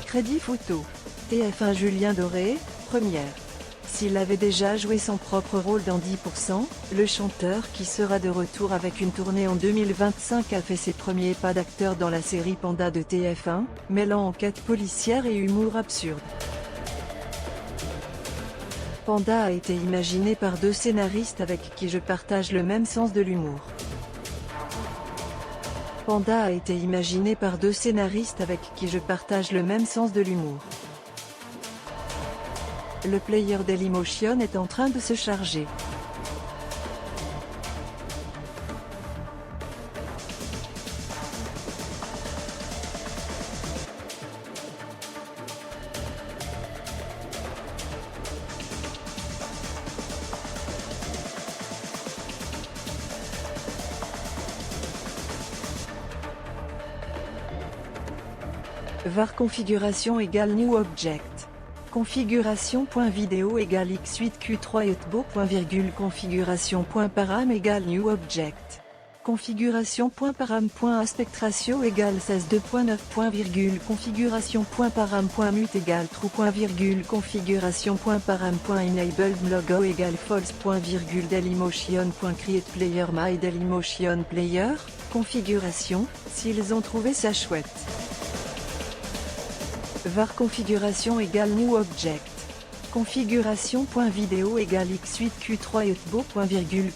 Crédit photo. TF1 Julien Doré, première. S'il avait déjà joué son propre rôle dans 10%, le chanteur qui sera de retour avec une tournée en 2025 a fait ses premiers pas d'acteur dans la série Panda de TF1, mêlant enquête policière et humour absurde. Panda a été imaginé par deux scénaristes avec qui je partage le même sens de l'humour. Panda a été imaginé par deux scénaristes avec qui je partage le même sens de l'humour. Le player Dailymotion est en train de se charger. var configuration égale new object. Configuration.video égale x8q3 etbo. Configuration.param égale new object. Configuration.param.aspect ratio égale 16.2.9. Configuration.param.mute égale true. Configuration.param.enabled logo égale false. Dailymotion.create player my Dailymotion player. Configuration, s'ils ont trouvé ça chouette. var configuration égale new object. Configuration.video égale x8q3 etbo.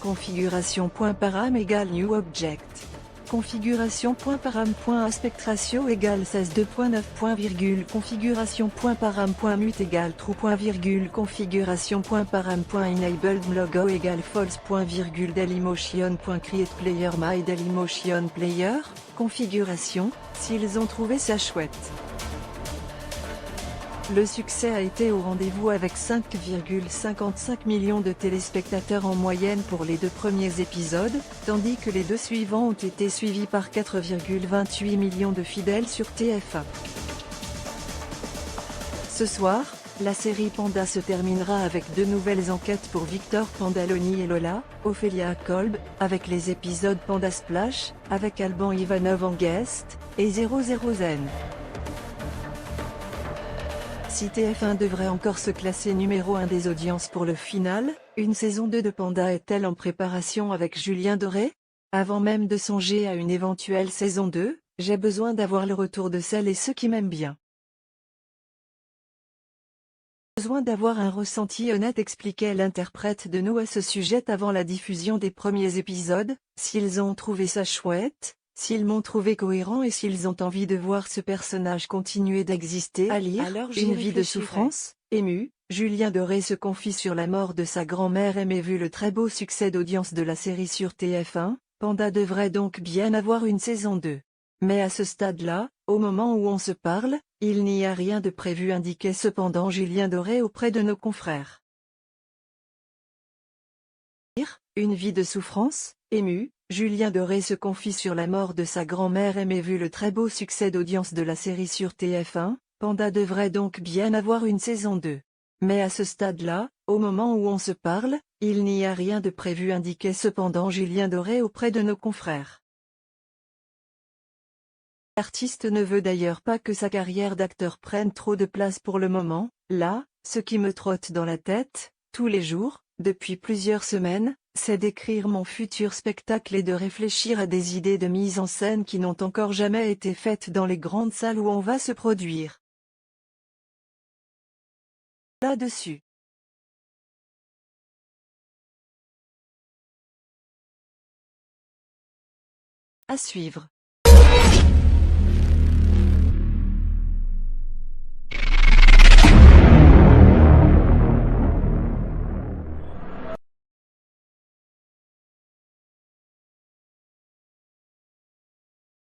Configuration.param égale new object. Configuration.param.aspect ratio égale 16.2.9. Configuration.param.mute égale true. Configuration.param.enabled logo égale false. Dailymotion.create player my Dailymotion player. Configuration, s'ils ont trouvé ça chouette. Le succès a été au rendez-vous avec 5,55 millions de téléspectateurs en moyenne pour les deux premiers épisodes, tandis que les deux suivants ont été suivis par 4,28 millions de fidèles sur TF1. Ce soir, la série Panda se terminera avec deux nouvelles enquêtes pour Victor Pandaloni et Lola, Ophélia Kolb, avec les épisodes Panda Splash, avec Alban Ivanov en guest, et 00Zen. Si TF1 devrait encore se classer numéro 1 des audiences pour le final, une saison 2 de Panda est-elle en préparation avec Julien Doré? Avant même de songer à une éventuelle saison 2, j'ai besoin d'avoir le retour de celles et ceux qui m'aiment bien. Besoin d'avoir un ressenti honnête, expliquait l'interprète de Nous à ce sujet avant la diffusion des premiers épisodes, s'ils ont trouvé ça chouette, s'ils m'ont trouvé cohérent et s'ils ont envie de voir ce personnage continuer d'exister. À lire, Une vie de souffrance, ému, Julien Doré se confie sur la mort de sa grand-mère aimée. Vu le très beau succès d'audience de la série sur TF1, Panda devrait donc bien avoir une saison 2. Mais à ce stade-là, au moment où on se parle, il n'y a rien de prévu, indiquait cependant Julien Doré auprès de nos confrères. Une vie de souffrance, ému, Julien Doré se confie sur la mort de sa grand-mère aimée. Vu le très beau succès d'audience de la série sur TF1, Panda devrait donc bien avoir une saison 2. Mais à ce stade-là, au moment où on se parle, il n'y a rien de prévu, indiquait cependant Julien Doré auprès de nos confrères. L'artiste ne veut d'ailleurs pas que sa carrière d'acteur prenne trop de place pour le moment. Là, ce qui me trotte dans la tête, tous les jours, depuis plusieurs semaines, c'est d'écrire mon futur spectacle et de réfléchir à des idées de mise en scène qui n'ont encore jamais été faites dans les grandes salles où on va se produire. Là-dessus. À suivre.